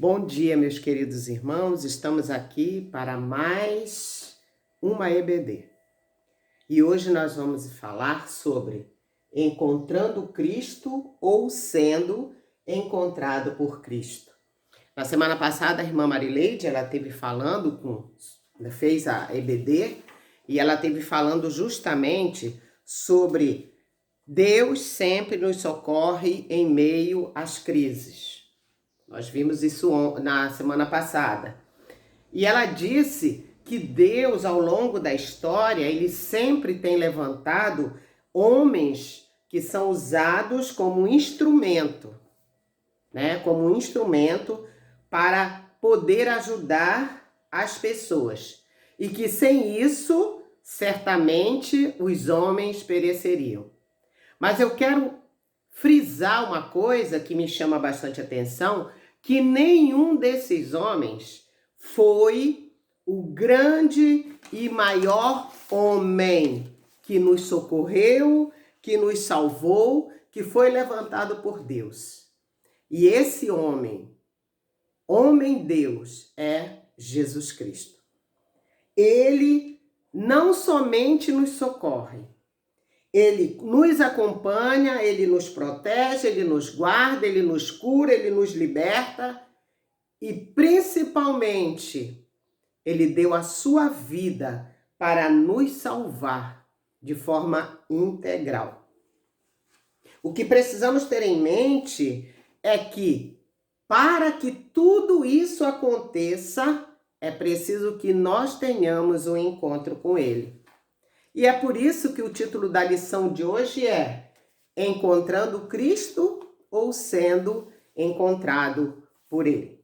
Bom dia, meus queridos irmãos. Estamos aqui para mais uma EBD. E hoje nós vamos falar sobre encontrando Cristo ou sendo encontrado por Cristo. Na semana passada, a irmã Marileide, ela fez a EBD e ela esteve falando justamente sobre Deus sempre nos socorre em meio às crises. Nós vimos isso na semana passada. E ela disse que Deus, ao longo da história, ele sempre tem levantado homens que são usados como instrumento, né? Como um instrumento para poder ajudar as pessoas. E que sem isso, certamente, os homens pereceriam. Mas eu quero frisar uma coisa que me chama bastante atenção, que nenhum desses homens foi o grande e maior homem que nos socorreu, que nos salvou, que foi levantado por Deus. E esse homem Deus, é Jesus Cristo. Ele não somente nos socorre, ele nos acompanha, ele nos protege, ele nos guarda, ele nos cura, ele nos liberta e, principalmente, ele deu a sua vida para nos salvar de forma integral. O que precisamos ter em mente é que, para que tudo isso aconteça, é preciso que nós tenhamos um encontro com ele. E é por isso que o título da lição de hoje é Encontrando Cristo ou sendo encontrado por Ele.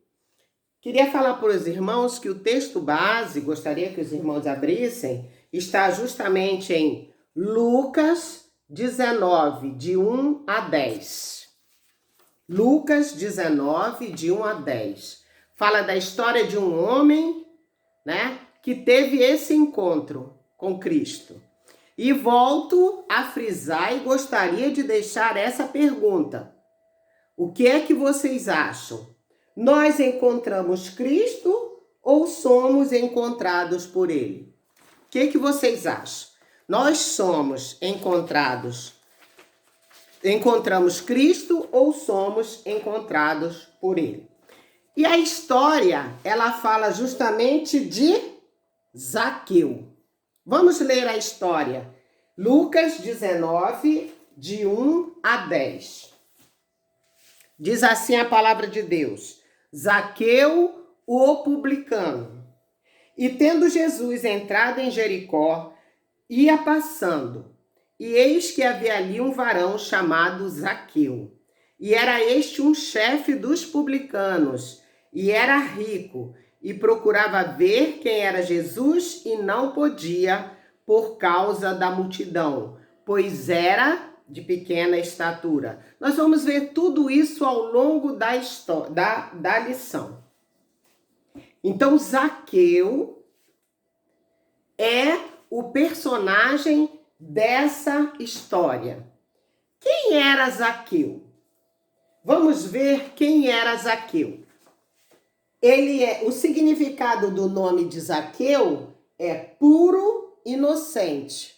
Queria falar para os irmãos que o texto base, gostaria que os irmãos abrissem, está justamente em Lucas 19, de 1 a 10. Lucas 19, de 1 a 10. Fala da história de um homem, né, que teve esse encontro com Cristo. E volto a frisar e gostaria de deixar essa pergunta. O que é que vocês acham? Nós encontramos Cristo ou somos encontrados por Ele? O que é que vocês acham? Nós encontramos Cristo ou somos encontrados por Ele? E a história, ela fala justamente de Zaqueu. Vamos ler a história. Lucas 19, de 1 a 10. Diz assim a palavra de Deus. Zaqueu, o publicano. E tendo Jesus entrado em Jericó, ia passando. E eis que havia ali um varão chamado Zaqueu. E era este um chefe dos publicanos. E era rico. E procurava ver quem era Jesus e não podia por causa da multidão, pois era de pequena estatura. Nós vamos ver tudo isso ao longo da lição. Então, Zaqueu é o personagem dessa história. Quem era Zaqueu? Vamos ver quem era Zaqueu. O significado do nome de Zaqueu é puro inocente.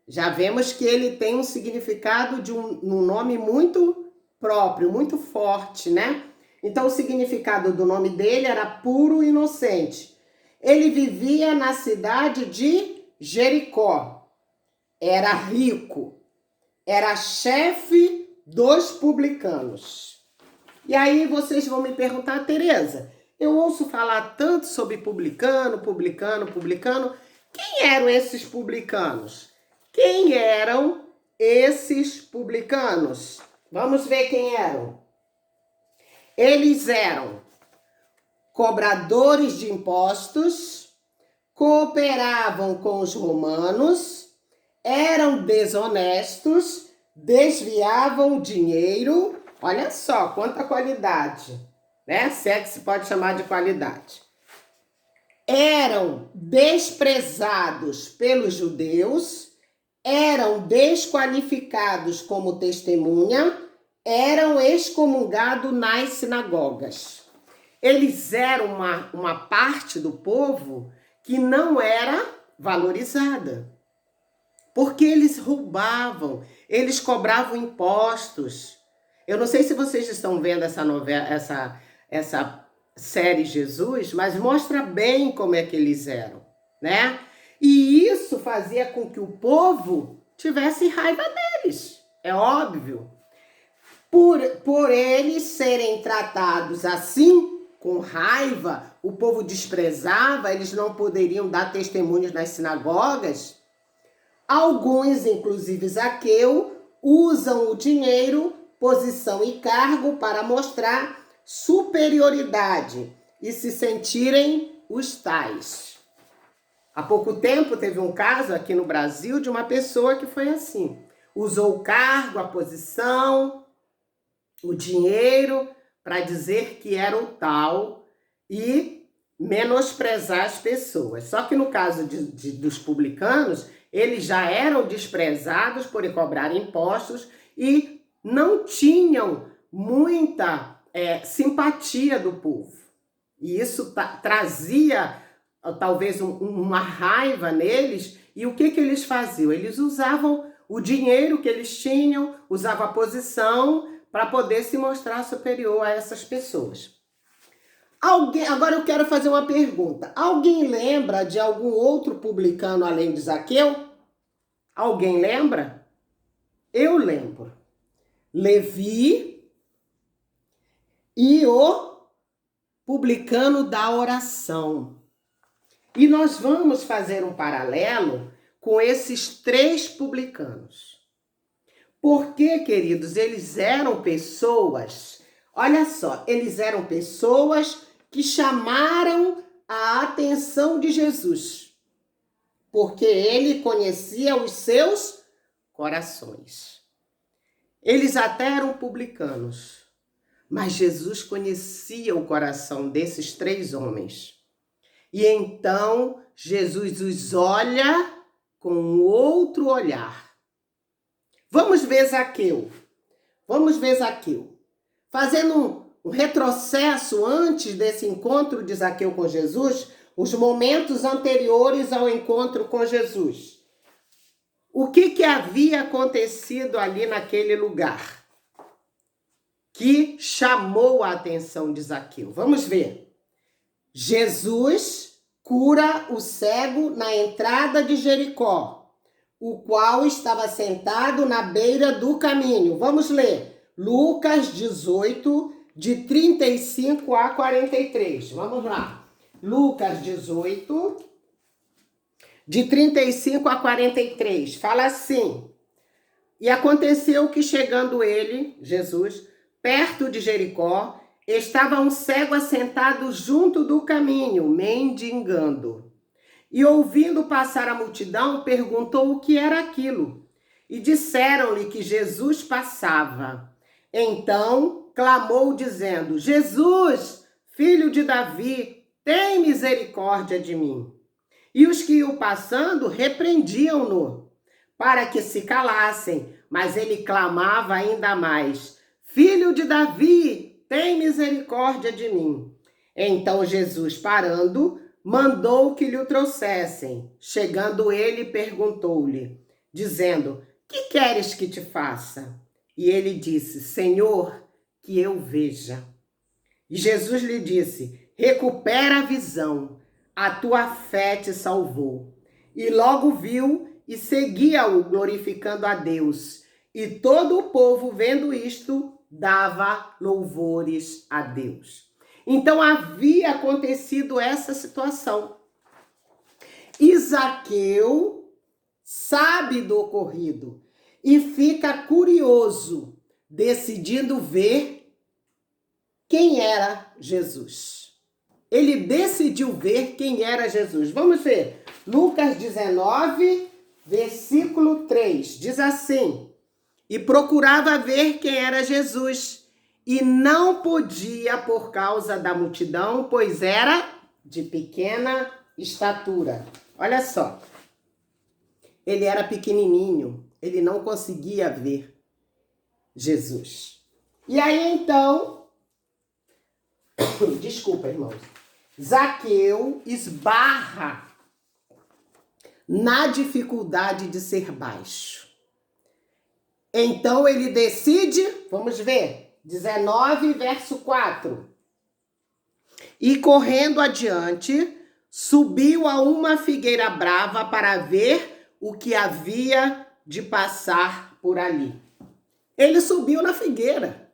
Já vemos que ele tem um significado de um nome muito próprio, muito forte, né? Então, o significado do nome dele era puro inocente. Ele vivia na cidade de Jericó. Era rico. Era chefe dos publicanos. E aí vocês vão me perguntar, Tereza, eu ouço falar tanto sobre publicano. Quem eram esses publicanos? Quem eram esses publicanos? Vamos ver quem eram. Eles eram cobradores de impostos, cooperavam com os romanos, eram desonestos, desviavam dinheiro. Olha só quanta qualidade, né? Se é que se pode chamar de qualidade. Eram desprezados pelos judeus, eram desqualificados como testemunha, eram excomungados nas sinagogas. eles eram uma parte do povo que não era valorizada. Porque eles roubavam, eles cobravam impostos. Eu não sei se vocês estão vendo essa novela, essa série Jesus, mas mostra bem como é que eles eram, né? E isso fazia com que o povo tivesse raiva deles, é óbvio. Por eles serem tratados assim, com raiva, o povo desprezava, eles não poderiam dar testemunhos nas sinagogas. Alguns, inclusive Zaqueu, usam o dinheiro, posição e cargo para mostrar superioridade e se sentirem os tais. Há pouco tempo teve um caso aqui no Brasil de uma pessoa que foi assim. Usou o cargo, a posição, o dinheiro para dizer que era o tal e menosprezar as pessoas. Só que no caso dos publicanos, eles já eram desprezados por cobrar impostos e não tinham muita simpatia do povo. E isso trazia talvez uma raiva neles. E o que eles faziam? Eles usavam o dinheiro que eles tinham, usavam a posição para poder se mostrar superior a essas pessoas. Agora eu quero fazer uma pergunta. Alguém lembra de algum outro publicano além de Zaqueu? Alguém lembra? Eu lembro. Levi e o publicano da oração. E nós vamos fazer um paralelo com esses 3 publicanos. Porque, queridos, eles eram pessoas, olha só, eles eram pessoas que chamaram a atenção de Jesus. Porque ele conhecia os seus corações. Eles até eram publicanos, mas Jesus conhecia o coração desses 3 homens. E então Jesus os olha com outro olhar. Vamos ver Zaqueu. Fazendo um retrocesso antes desse encontro de Zaqueu com Jesus, os momentos anteriores ao encontro com Jesus. O que havia acontecido ali naquele lugar que chamou a atenção de Zaqueu? Vamos ver. Jesus cura o cego na entrada de Jericó, o qual estava sentado na beira do caminho. Vamos ler. Lucas 18, de 35 a 43. Vamos lá. Lucas 18, de 35 a 43. Fala assim. E aconteceu que chegando ele, Jesus, perto de Jericó, estava um cego assentado junto do caminho, mendigando. E ouvindo passar a multidão, perguntou o que era aquilo. E disseram-lhe que Jesus passava. Então clamou dizendo: Jesus, filho de Davi, tem misericórdia de mim. E os que iam passando repreendiam-no, para que se calassem, mas ele clamava ainda mais: Filho de Davi, tem misericórdia de mim. Então Jesus, parando, mandou que lhe o trouxessem. Chegando ele, perguntou-lhe, dizendo: Que queres que te faça? E ele disse: Senhor, que eu veja. E Jesus lhe disse: Recupera a visão, a tua fé te salvou. E logo viu e seguia-o, glorificando a Deus. E todo o povo, vendo isto, dava louvores a Deus. Então havia acontecido essa situação. Zaqueu sabe do ocorrido e fica curioso, decidindo ver quem era Jesus. Ele decidiu ver quem era Jesus. Vamos ver. Lucas 19, versículo 3. Diz assim: E procurava ver quem era Jesus, e não podia por causa da multidão, pois era de pequena estatura. Olha só. Ele era pequenininho, ele não conseguia ver Jesus. E aí então, Desculpa, irmãos. Zaqueu esbarra na dificuldade de ser baixo. Então ele decide, vamos ver, 19, verso 4. E correndo adiante, subiu a uma figueira brava para ver o que havia de passar por ali. Ele subiu na figueira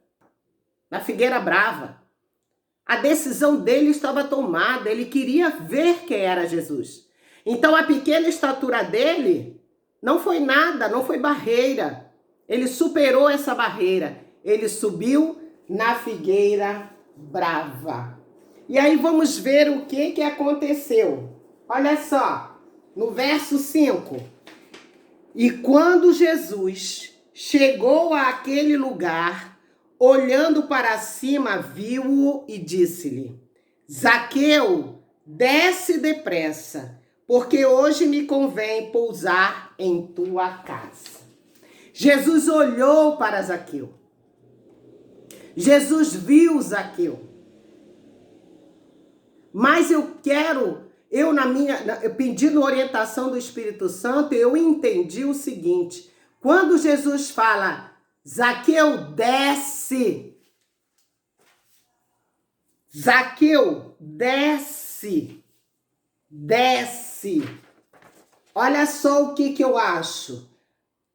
brava. A decisão dele estava tomada, ele queria ver quem era Jesus. Então a pequena estatura dele não foi nada, não foi barreira. Ele superou essa barreira, ele subiu na figueira brava. E aí vamos ver o que aconteceu. Olha só, no verso 5. E quando Jesus chegou àquele lugar, olhando para cima, viu-o e disse-lhe: Zaqueu, desce depressa, porque hoje me convém pousar em tua casa. Jesus olhou para Zaqueu. Jesus viu Zaqueu. Mas pedindo orientação do Espírito Santo, eu entendi o seguinte: quando Jesus fala, Zaqueu, desce. Zaqueu, desce. Desce. Olha só o que eu acho.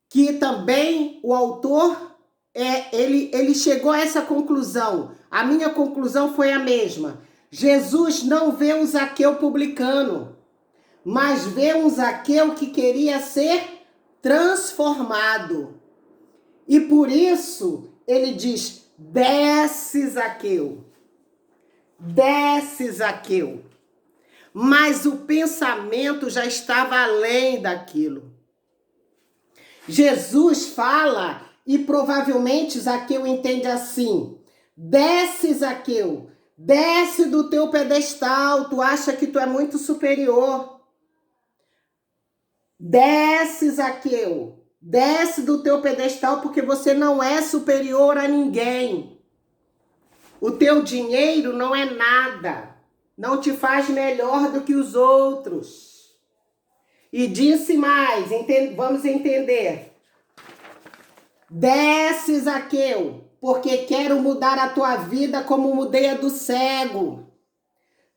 Que também o autor, ele chegou a essa conclusão. A minha conclusão foi a mesma. Jesus não vê um Zaqueu publicano, mas vê um Zaqueu que queria ser transformado. E por isso ele diz, desce Zaqueu. Desce Zaqueu. Mas o pensamento já estava além daquilo. Jesus fala e provavelmente Zaqueu entende assim, desce Zaqueu, desce do teu pedestal, tu acha que tu é muito superior. Desce Zaqueu, desce do teu pedestal porque você não é superior a ninguém. O teu dinheiro não é nada, não te faz melhor do que os outros. E disse mais, vamos entender. Desce, Zaqueu, porque quero mudar a tua vida como mudei a do cego.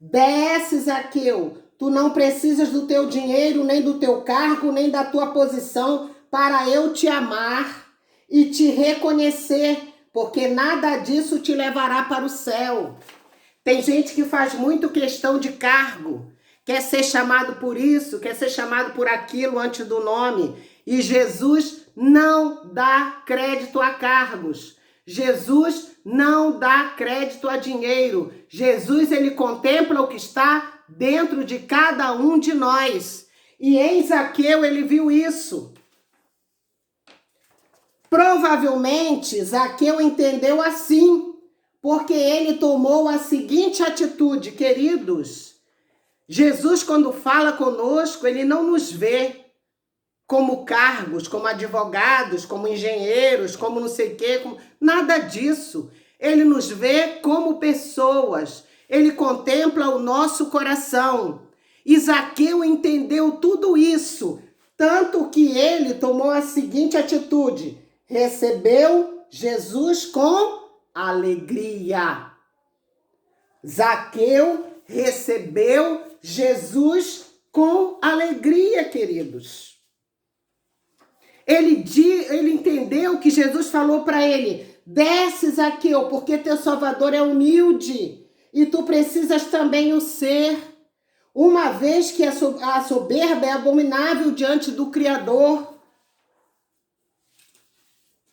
Desce, Zaqueu, tu não precisas do teu dinheiro, nem do teu cargo, nem da tua posição para eu te amar e te reconhecer, porque nada disso te levará para o céu. Tem gente que faz muito questão de cargo, quer ser chamado por isso, quer ser chamado por aquilo antes do nome. E Jesus não dá crédito a cargos. Jesus não dá crédito a dinheiro. Jesus, ele contempla o que está dentro de cada um de nós. E em Zaqueu ele viu isso. Provavelmente Zaqueu entendeu assim, porque ele tomou a seguinte atitude, queridos. Jesus, quando fala conosco, ele não nos vê como cargos, como advogados, como engenheiros, como não sei o quê, nada disso. Ele nos vê como pessoas. Ele contempla o nosso coração. E Zaqueu entendeu tudo isso, tanto que ele tomou a seguinte atitude: recebeu Jesus com alegria. Zaqueu recebeu Jesus com alegria, queridos. Ele entendeu que Jesus falou para ele: desce, Zaqueu, porque teu Salvador é humilde e tu precisas também o ser. Uma vez que a soberba é abominável diante do Criador.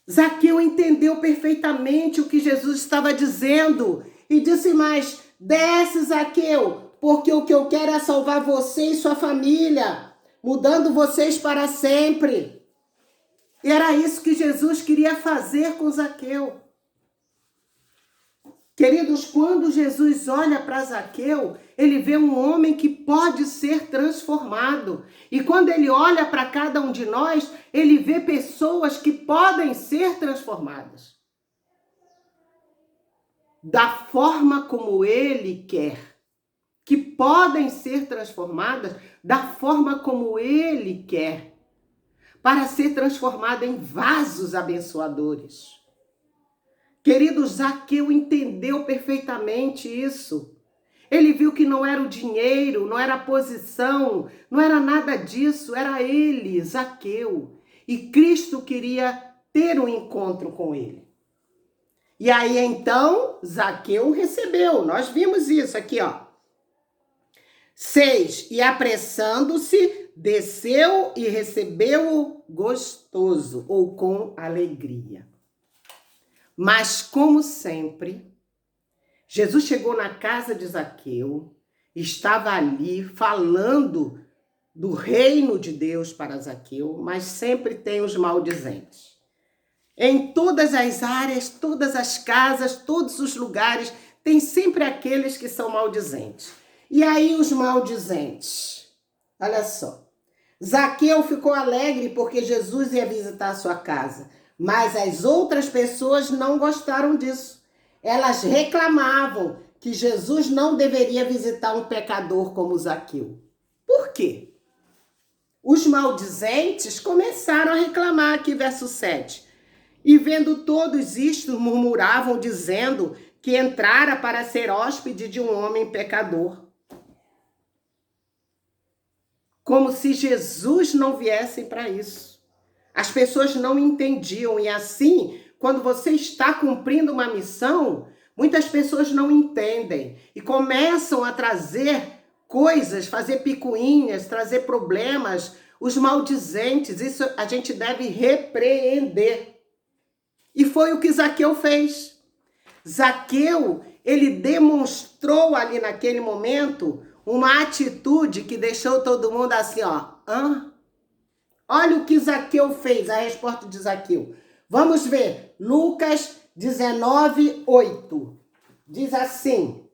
Zaqueu entendeu perfeitamente o que Jesus estava dizendo e disse mais: desce, Zaqueu, porque o que eu quero é salvar você e sua família, mudando vocês para sempre. E era isso que Jesus queria fazer com Zaqueu. Queridos, quando Jesus olha para Zaqueu, ele vê um homem que pode ser transformado. E quando ele olha para cada um de nós, ele vê pessoas que podem ser transformadas. da forma como ele quer, que podem ser transformadas da forma como ele quer, para ser transformada em vasos abençoadores. Querido, Zaqueu entendeu perfeitamente isso. Ele viu que não era o dinheiro, não era a posição, não era nada disso, era ele, Zaqueu. E Cristo queria ter um encontro com ele. E aí então, Zaqueu recebeu. Nós vimos isso aqui, ó. 6. E apressando-se, desceu e recebeu-o gostoso, ou com alegria. Mas, como sempre, Jesus chegou na casa de Zaqueu, estava ali falando do reino de Deus para Zaqueu, mas sempre tem os maldizentes. Em todas as áreas, todas as casas, todos os lugares, tem sempre aqueles que são maldizentes. E aí os maldizentes, olha só, Zaqueu ficou alegre porque Jesus ia visitar a sua casa, mas as outras pessoas não gostaram disso. Elas reclamavam que Jesus não deveria visitar um pecador como Zaqueu. Por quê? Os maldizentes começaram a reclamar aqui, verso 7. E vendo todos isto, murmuravam, dizendo que entrara para ser hóspede de um homem pecador. Como se Jesus não viesse para isso. As pessoas não entendiam. E assim, quando você está cumprindo uma missão, muitas pessoas não entendem. E começam a trazer coisas, fazer picuinhas, trazer problemas. Os maldizentes, isso a gente deve repreender. E foi o que Zaqueu fez. Zaqueu, ele demonstrou ali naquele momento uma atitude que deixou todo mundo assim, ó. Hã? Olha o que Zaqueu fez, a resposta de Zaqueu. Vamos ver, Lucas 19, 8. Diz assim: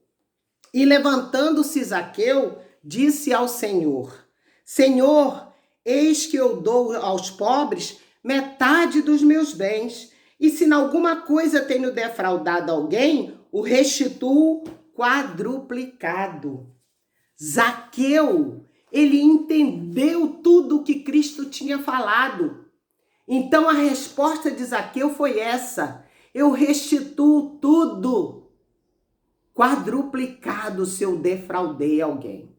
E levantando-se Zaqueu, disse ao Senhor: Senhor, eis que eu dou aos pobres metade dos meus bens, e se em alguma coisa tenho defraudado alguém, o restituo quadruplicado. Zaqueu, ele entendeu tudo o que Cristo tinha falado. Então a resposta de Zaqueu foi essa: eu restituo tudo, quadruplicado se eu defraudei alguém.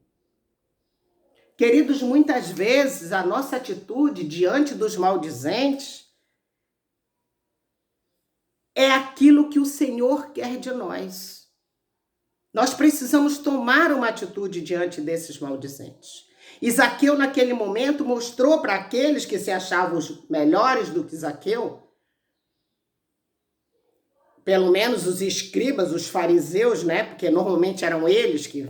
Queridos, muitas vezes a nossa atitude diante dos maldizentes é aquilo que o Senhor quer de nós. Nós precisamos tomar uma atitude diante desses maldizentes. E Zaqueu, naquele momento, mostrou para aqueles que se achavam os melhores do que Zaqueu, pelo menos os escribas, os fariseus, né? Porque normalmente eram eles que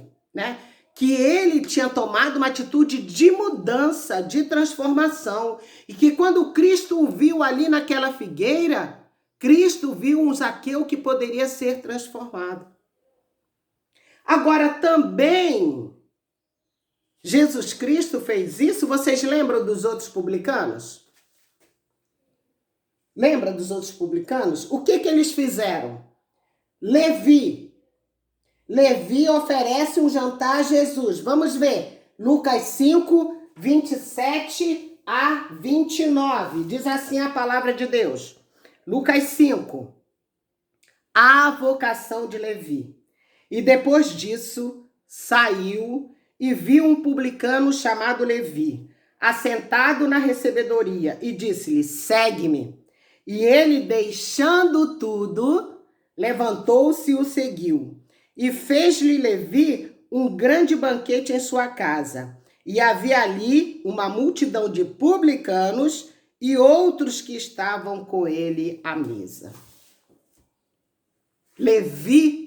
ele tinha tomado uma atitude de mudança, de transformação. E que quando Cristo o viu ali naquela figueira, Cristo viu um Zaqueu que poderia ser transformado. Agora, também, Jesus Cristo fez isso. Vocês lembram dos outros publicanos? Lembra dos outros publicanos? O que eles fizeram? Levi oferece um jantar a Jesus. Vamos ver. Lucas 5, 27 a 29. Diz assim a palavra de Deus. Lucas 5. A vocação de Levi. E depois disso, saiu e viu um publicano chamado Levi, assentado na recebedoria, e disse-lhe: segue-me. E ele, deixando tudo, levantou-se e o seguiu. E fez-lhe Levi um grande banquete em sua casa. E havia ali uma multidão de publicanos e outros que estavam com ele à mesa. Levi,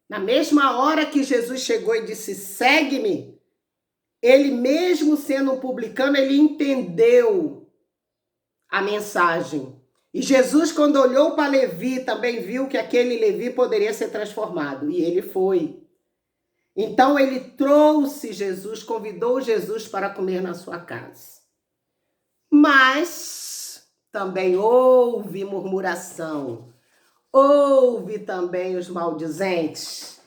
na mesma hora que Jesus chegou e disse: segue-me, ele mesmo sendo um publicano, ele entendeu a mensagem. E Jesus, quando olhou para Levi, também viu que aquele Levi poderia ser transformado. E ele foi. Então ele trouxe Jesus, convidou Jesus para comer na sua casa. Mas também houve murmuração. ouve também os maldizentes.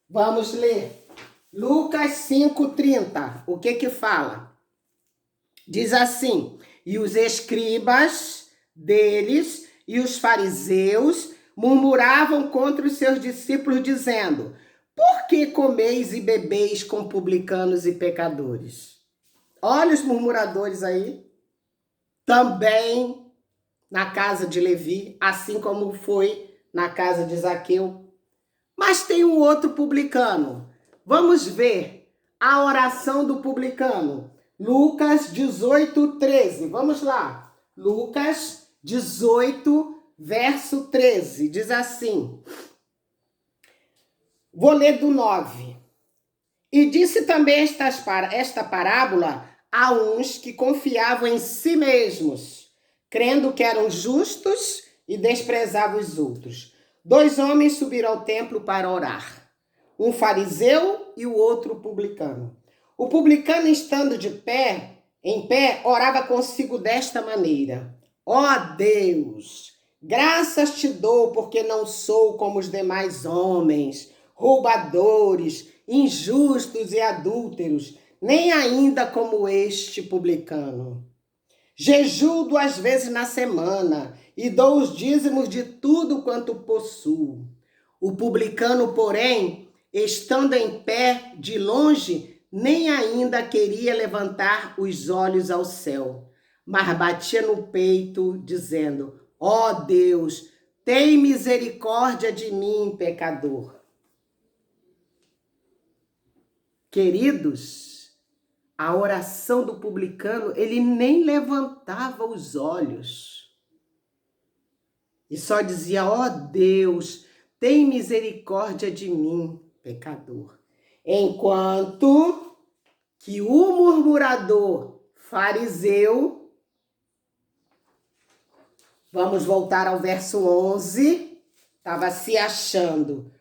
Vamos ler. Lucas 5:30. O que que fala? Diz assim: e os escribas deles e os fariseus murmuravam contra os seus discípulos, dizendo: por que comeis e bebeis com publicanos e pecadores? Olha os murmuradores aí, também na casa de Levi, assim como foi na casa de Zaqueu. Mas tem um outro publicano. Vamos ver a oração do publicano. Lucas 18:13. Vamos lá. Lucas 18, verso 13. Diz assim. Vou ler do 9. E disse também esta parábola a uns que confiavam em si mesmos, crendo que eram justos e desprezavam os outros. 2 homens subiram ao templo para orar, um fariseu e o outro publicano. O publicano, estando em pé, orava consigo desta maneira: ó Deus, graças te dou, porque não sou como os demais homens, roubadores, injustos e adúlteros, nem ainda como este publicano. Jejuo 2 vezes na semana e dou os dízimos de tudo quanto possuo. O publicano, porém, estando em pé de longe, nem ainda queria levantar os olhos ao céu, mas batia no peito, dizendo: ó Deus, tem misericórdia de mim, pecador. Queridos, a oração do publicano, ele nem levantava os olhos. E só dizia: ó Deus, tem misericórdia de mim, pecador. Enquanto que o murmurador fariseu, vamos voltar ao verso 11, estava se achando.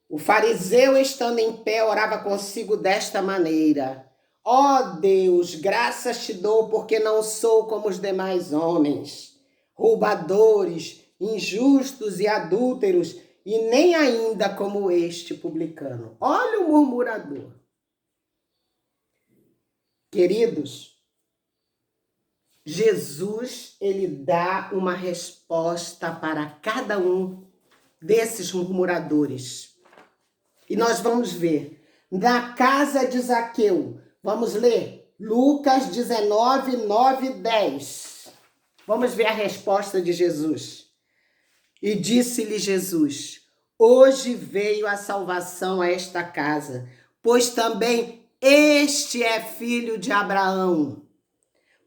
O fariseu, estando em pé, orava consigo desta maneira: ó Deus, graças te dou, porque não sou como os demais homens, roubadores, injustos e adúlteros, e nem ainda como este publicano. Olha o murmurador. Queridos, Jesus, ele dá uma resposta para cada um desses murmuradores. E nós vamos ver. Na casa de Zaqueu, vamos ler Lucas 19, 9 e 10. Vamos ver a resposta de Jesus. E disse-lhe Jesus: hoje veio a salvação a esta casa, pois também este é filho de Abraão.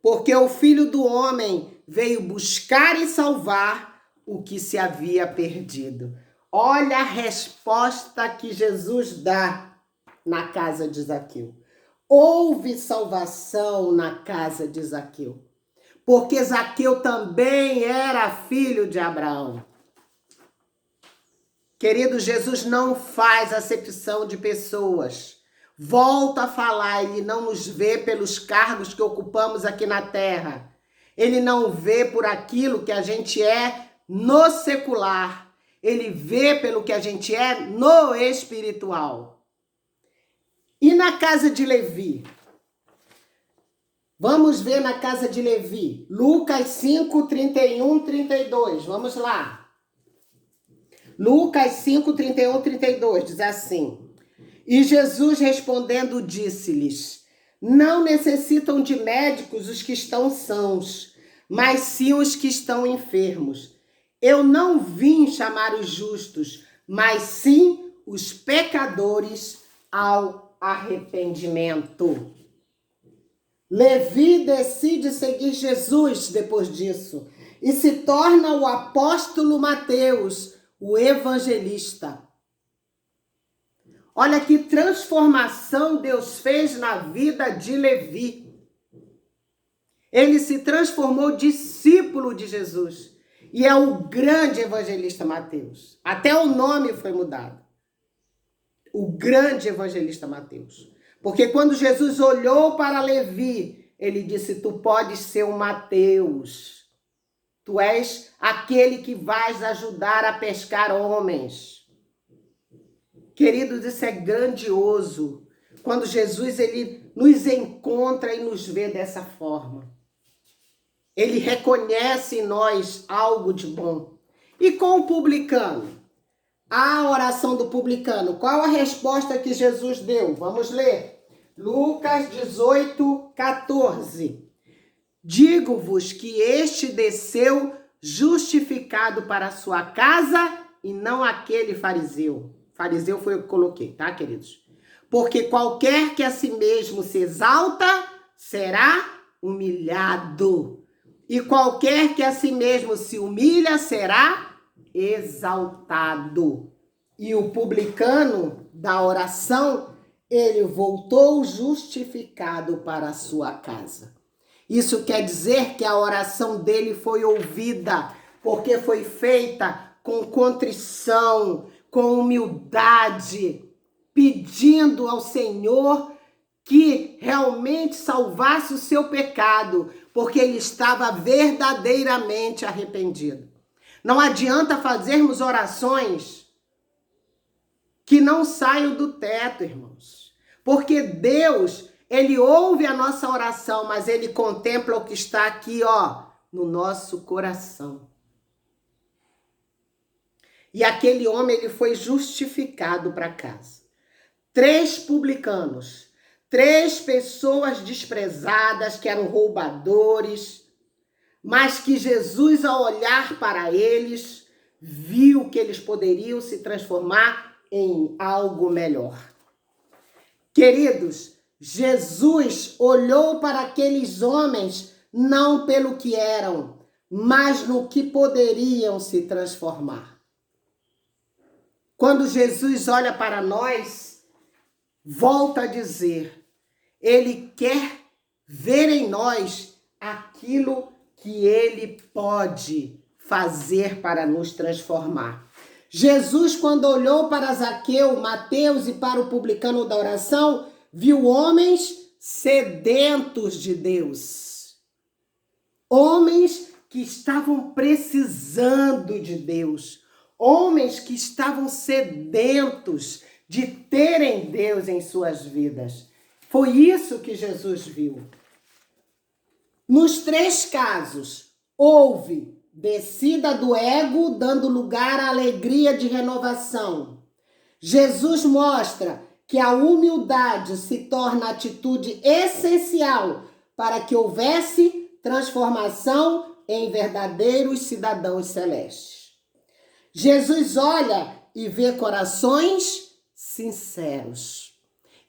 Porque o Filho do Homem veio buscar e salvar o que se havia perdido. Olha a resposta que Jesus dá na casa de Zaqueu. Houve salvação na casa de Zaqueu, porque Zaqueu também era filho de Abraão. Querido, Jesus não faz acepção de pessoas. Volto a falar, ele não nos vê pelos cargos que ocupamos aqui na terra. Ele não vê por aquilo que a gente é no secular. Ele vê pelo que a gente é no espiritual. E na casa de Levi? Vamos ver na casa de Levi. Lucas 5, 31, 32. Vamos lá. Lucas 5, 31, 32. Diz assim: e Jesus respondendo disse-lhes: não necessitam de médicos os que estão sãos, mas sim os que estão enfermos. Eu não vim chamar os justos, mas sim os pecadores ao arrependimento. Levi decide seguir Jesus depois disso e se torna o apóstolo Mateus, o evangelista. Olha que transformação Deus fez na vida de Levi. Ele se transformou discípulo de Jesus. E é o grande evangelista Mateus. Até o nome foi mudado. O grande evangelista Mateus. Porque quando Jesus olhou para Levi, ele disse: tu podes ser um Mateus. Tu és aquele que vais ajudar a pescar homens. Queridos, isso é grandioso. Quando Jesus ele nos encontra e nos vê dessa forma. Ele reconhece em nós algo de bom. E com o publicano? A oração do publicano. Qual a resposta que Jesus deu? Vamos ler. Lucas 18, 14. Digo-vos que este desceu justificado para a sua casa e não aquele fariseu. Fariseu foi o que coloquei, tá, queridos? Porque qualquer que a si mesmo se exalta, será humilhado. E qualquer que a si mesmo se humilha, será exaltado. E o publicano da oração, ele voltou justificado para a sua casa. Isso quer dizer que a oração dele foi ouvida, porque foi feita com contrição, com humildade, pedindo ao Senhor que realmente salvasse o seu pecado, porque ele estava verdadeiramente arrependido. Não adianta fazermos orações que não saiam do teto, irmãos, porque Deus, ele ouve a nossa oração, mas ele contempla o que está aqui, ó, no nosso coração. E aquele homem, ele foi justificado para casa. 3 publicanos, 3 pessoas desprezadas, que eram roubadores, mas que Jesus, ao olhar para eles, viu que eles poderiam se transformar em algo melhor. Queridos, Jesus olhou para aqueles homens não pelo que eram, mas no que poderiam se transformar. Quando Jesus olha para nós, volta a dizer, ele quer ver em nós aquilo que ele pode fazer para nos transformar. Jesus, quando olhou para Zaqueu, Mateus e para o publicano da oração, viu homens sedentos de Deus. Homens que estavam precisando de Deus. Homens que estavam sedentos de terem Deus em suas vidas. Foi isso que Jesus viu. Nos 3 casos, houve descida do ego, dando lugar à alegria de renovação. Jesus mostra que a humildade se torna atitude essencial para que houvesse transformação em verdadeiros cidadãos celestes. Jesus olha e vê corações sinceros.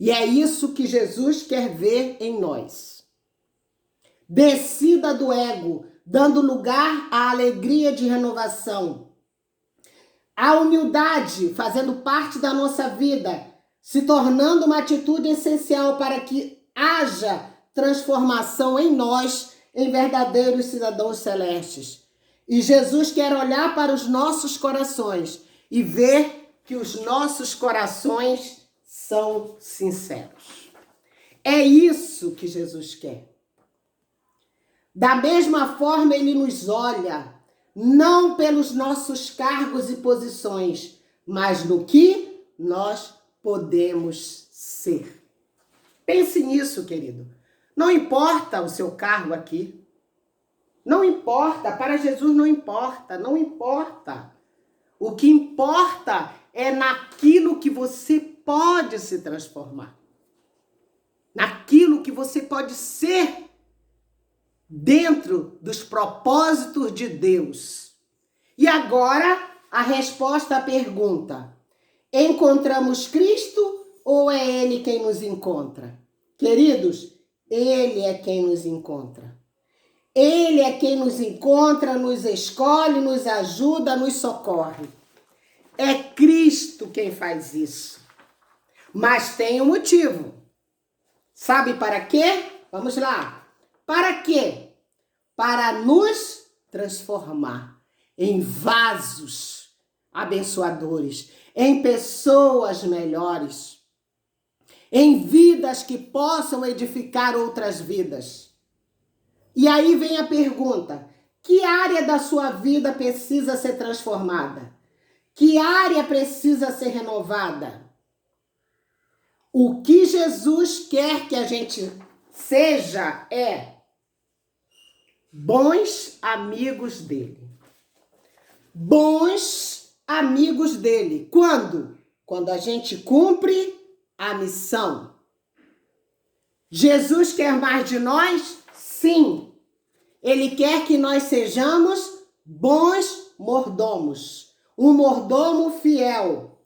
E é isso que Jesus quer ver em nós. Descida do ego, dando lugar à alegria de renovação. A humildade fazendo parte da nossa vida, se tornando uma atitude essencial para que haja transformação em nós, em verdadeiros cidadãos celestes. E Jesus quer olhar para os nossos corações e ver que os nossos corações são sinceros. É isso que Jesus quer. Da mesma forma, ele nos olha, não pelos nossos cargos e posições, mas no que nós podemos ser. Pense nisso, querido. Não importa o seu cargo aqui. Não importa, para Jesus não importa, não importa. O que importa é naquilo que você pode se transformar. Naquilo que você pode ser dentro dos propósitos de Deus. E agora, a resposta à pergunta: encontramos Cristo ou é Ele quem nos encontra? Queridos, Ele é quem nos encontra. Ele é quem nos encontra, nos escolhe, nos ajuda, nos socorre. É Cristo quem faz isso. Mas tem um motivo. Sabe para quê? Vamos lá. Para quê? Para nos transformar em vasos abençoadores, em pessoas melhores, em vidas que possam edificar outras vidas. E aí vem a pergunta: Que área da sua vida precisa ser transformada? Que área precisa ser renovada? O que Jesus quer que a gente seja é bons amigos dele. Bons amigos dele. Quando? Quando a gente cumpre a missão. Jesus quer mais de nós? Sim. Ele quer que nós sejamos bons mordomos. Um mordomo fiel,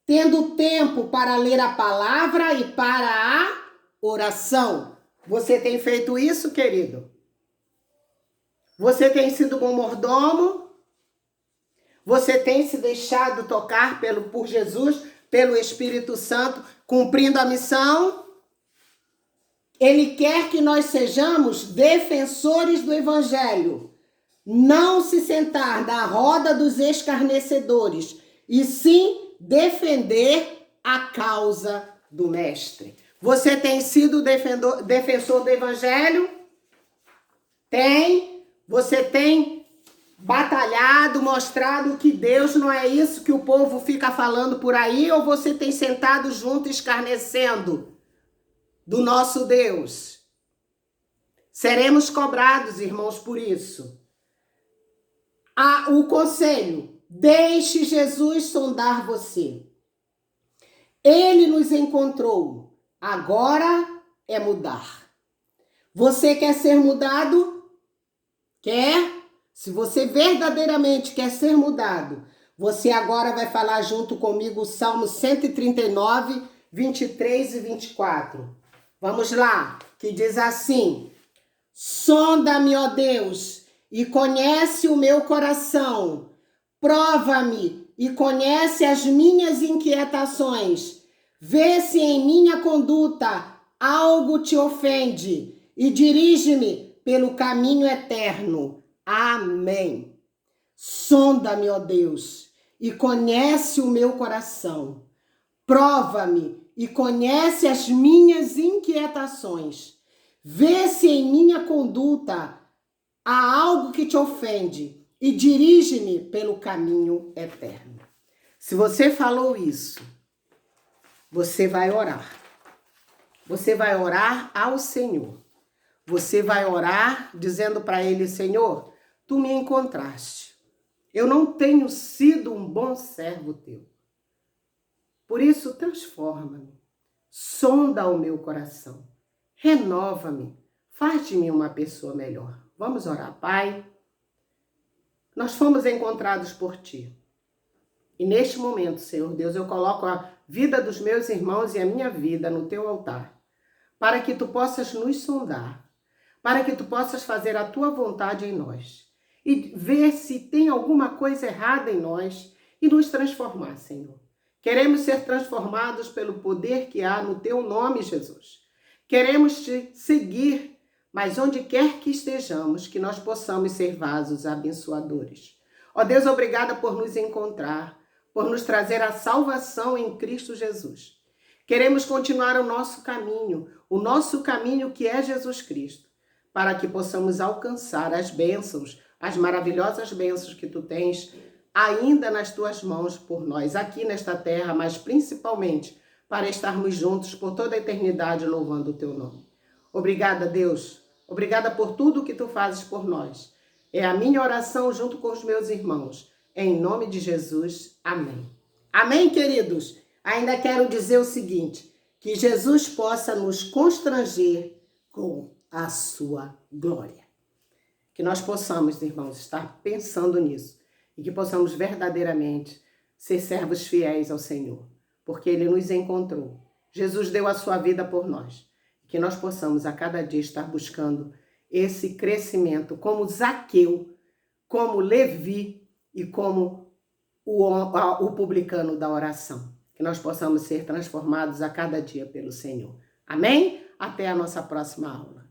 tendo tempo para ler a palavra e para a oração. Você tem feito isso, querido? Você tem sido bom mordomo? Você tem se deixado tocar por Jesus, pelo Espírito Santo, cumprindo a missão? Ele quer que nós sejamos defensores do Evangelho. Não se sentar na roda dos escarnecedores, e sim defender a causa do Mestre. Você tem sido defensor do Evangelho? Tem? Você tem batalhado, mostrado que Deus não é isso que o povo fica falando por aí, ou você tem sentado junto escarnecendo do nosso Deus? Seremos cobrados, irmãos, por isso. O conselho: deixe Jesus sondar você. Ele nos encontrou. Agora é mudar. Você quer ser mudado? Quer? Se você verdadeiramente quer ser mudado, você agora vai falar junto comigo o Salmo 139, 23 e 24. Vamos lá, que diz assim: sonda-me, ó Deus, e conhece o meu coração. Prova-me e conhece as minhas inquietações. Vê se em minha conduta algo te ofende e dirige-me pelo caminho eterno. Amém. Sonda-me, ó Deus, e conhece o meu coração. Prova-me e conhece as minhas inquietações. Vê se em minha conduta há algo que te ofende e dirige-me pelo caminho eterno. Se você falou isso, você vai orar. Você vai orar ao Senhor. Você vai orar dizendo para Ele: Senhor, Tu me encontraste. Eu não tenho sido um bom servo Teu. Por isso, transforma-me. Sonda o meu coração. Renova-me. Faz de mim uma pessoa melhor. Vamos orar, Pai. Nós fomos encontrados por Ti. E neste momento, Senhor Deus, eu coloco a vida dos meus irmãos e a minha vida no Teu altar, para que Tu possas nos sondar, para que Tu possas fazer a Tua vontade em nós e ver se tem alguma coisa errada em nós e nos transformar, Senhor. Queremos ser transformados pelo poder que há no Teu nome, Jesus. Queremos Te seguir, mas onde quer que estejamos, que nós possamos ser vasos abençoadores. Ó Deus, obrigada por nos encontrar, por nos trazer a salvação em Cristo Jesus. Queremos continuar o nosso caminho que é Jesus Cristo, para que possamos alcançar as bênçãos, as maravilhosas bênçãos que Tu tens ainda nas Tuas mãos por nós, aqui nesta terra, mas principalmente para estarmos juntos por toda a eternidade louvando o Teu nome. Obrigada, Deus. Obrigada por tudo que Tu fazes por nós. É a minha oração junto com os meus irmãos. Em nome de Jesus. Amém. Amém, queridos? Ainda quero dizer o seguinte: que Jesus possa nos constranger com a sua glória. Que nós possamos, irmãos, estar pensando nisso e que possamos verdadeiramente ser servos fiéis ao Senhor, porque Ele nos encontrou. Jesus deu a sua vida por nós. Que nós possamos a cada dia estar buscando esse crescimento como Zaqueu, como Levi e como o publicano da oração. Que nós possamos ser transformados a cada dia pelo Senhor. Amém? Até a nossa próxima aula.